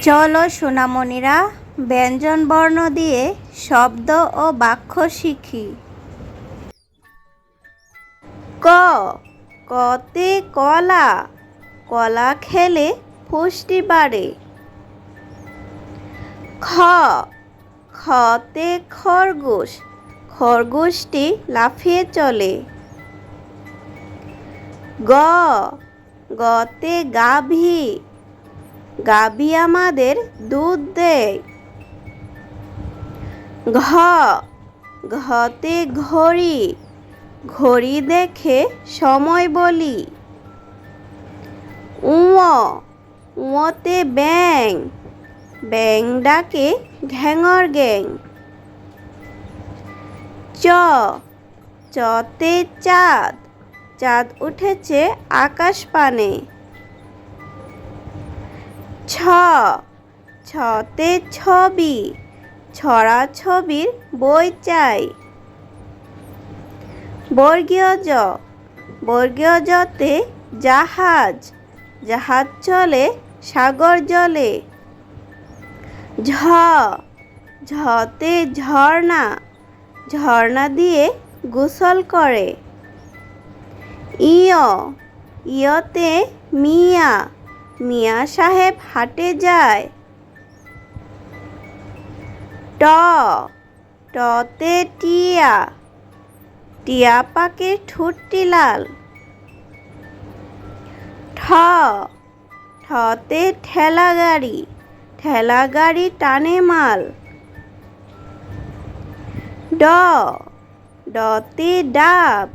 চলো সোনামণিরা ব্যঞ্জন বর্ণ দিয়ে শব্দ ও বাক্য শিখি। ক, কতে কলা, কলা খেলে পুষ্টি বাড়ে। খ, খতে খরগোশ, খরগোশটি লাফিয়ে চলে। গ, গতে গাভী, গাভী আমাদের দুধ দেয়। ঘ, ঘতে ঘড়ি, ঘড়ি দেখে সময় বলি। উ, উতে ব্যাঙ, ব্যাঙ ডাকে ঘ্যাঙর গ্যাং। চ, চতে চাঁদ, চাঁদ উঠেছে আকাশ পানে। ছ, ছতে ছবি, ছড়া ছবির বই চাই। বর্গীয় জ, বর্গীয় জতে জাহাজ, জাহাজ চলে সাগর জলে। ঝ, ঝতে ঝর্ণা, ঝর্ণা দিয়ে গোসল করে। ইয়, ইয়তে মিয়া, মিয়া সাহেব হাটে যায়। ট, টতে টিয়া, টিয়া পাখির ঠোঁটটি লাল। ঠ, ঠতে ঠেলা গাড়ি, ঠেলা গাড়ি টানে মাল। ড, ডতে ডাব,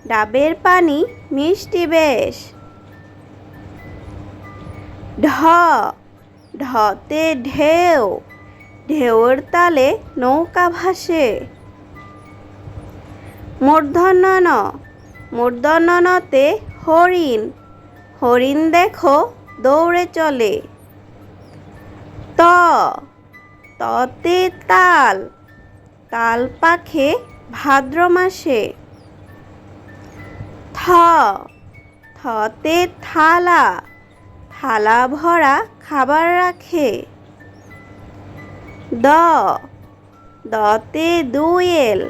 ডাবের পানি মিষ্টি বেশ। ঢ, ঢতে ঢেউ, ঢেউর তালে নৌকা ভাসে। মূর্ধন্য ন, মূর্ধন্য নতে হরিণ, হরিণ দেখো দৌড়ে চলে। ত, ততে তাল, তাল পাখে ভাদ্র মাসে। থ, থতে থালা, থালা ভরা খাবার রাখে। দ, দতে দোয়েল,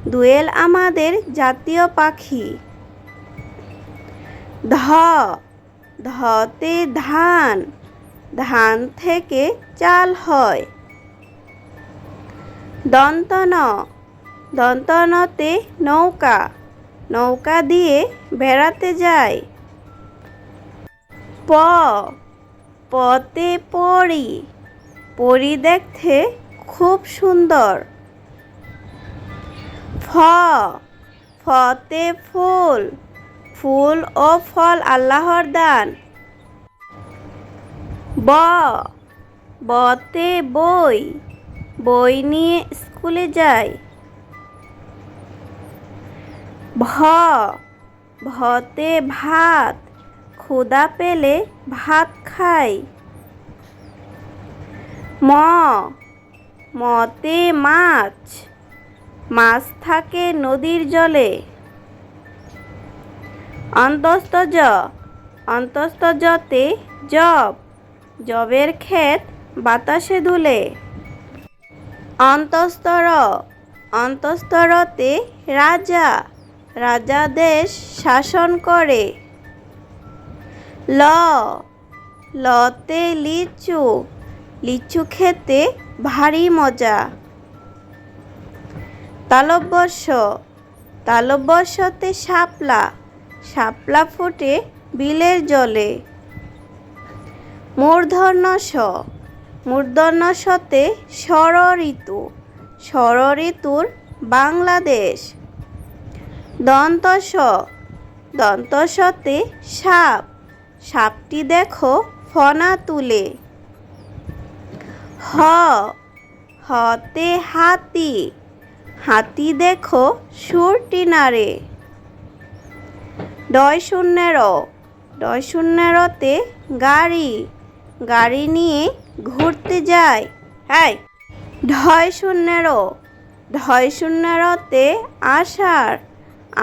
দোয়েল আমাদের জাতীয় পাখি। ধ, ধতে ধান, ধান থেকে চাল হয়। দন্ত ন, দন্ত নতে নৌকা, নৌকা দিয়ে বেড়াতে যায়। প, পতে পরী, পরী দেখতে খুব সুন্দর। ফ, ফতে ফুল, ফুল ও ফল আল্লাহর দান। ব, বতে বই, বই নিয়ে স্কুলে যায়। ভ, ভতে ভাত, ক্ষুধা পেলে ভাত খাই। ম, মতে মাছ, মাছ থাকে নদীর জলে। অন্তস্থ জ, অন্তস্থ জতে জব, জবের ক্ষেত বাতাসে দুলে। অন্তস্থ র, অন্তস্থ রতে রাজা, রাজা দেশ শাসন করে। ল, লতে লিচু, লিচু খেতে ভারী মজা। তালব্য শ, তালব্য শতে শাপলা, শাপলা ফোটে বিলের জলে। মূর্ধন্য ষ, মূর্ধন্য শতে ষড় ঋতু, ষড় ঋতুর বাংলাদেশ। দন্ত স, দন্ত শতে সাপ, সাপটি দেখো ফনা তুলে। হ, হতে হাতি, হাতি দেখো সুরটি নাড়ে। ডয় শূন্য র, ডয় শূন্য রতে গাড়ি, গাড়ি নিয়ে ঘুরতে যায়। হ্যাঁ, ঢয় শূন্য র, ঢয় শূন্য রতে আষাঢ়,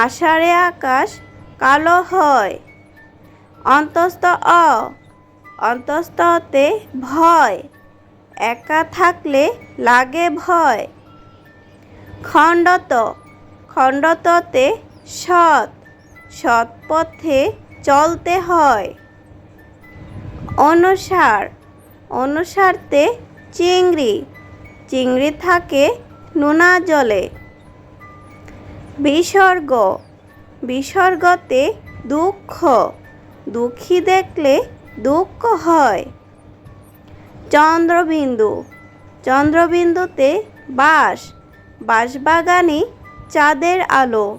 আষাঢ়ে আকাশ কালো হয়। অন্তস্থ অ, অন্তস্ততে ভয়, একা থাকলে লাগে ভয়। খণ্ডত, খণ্ডততে সৎ, সৎ পথে চলতে হয়। অনুসার, অনুসারতে চিংড়ি, চিংড়ি থাকে নোনা জলে। বিসর্গ, বিসর্গতে দুঃখ, দুঃখী দেখলে দুঃখ হয়। চন্দ্রবিন্দু, চন্দ্রবিন্দুতে বাঁশ, বাঁশবাগানে চাঁদের আলো।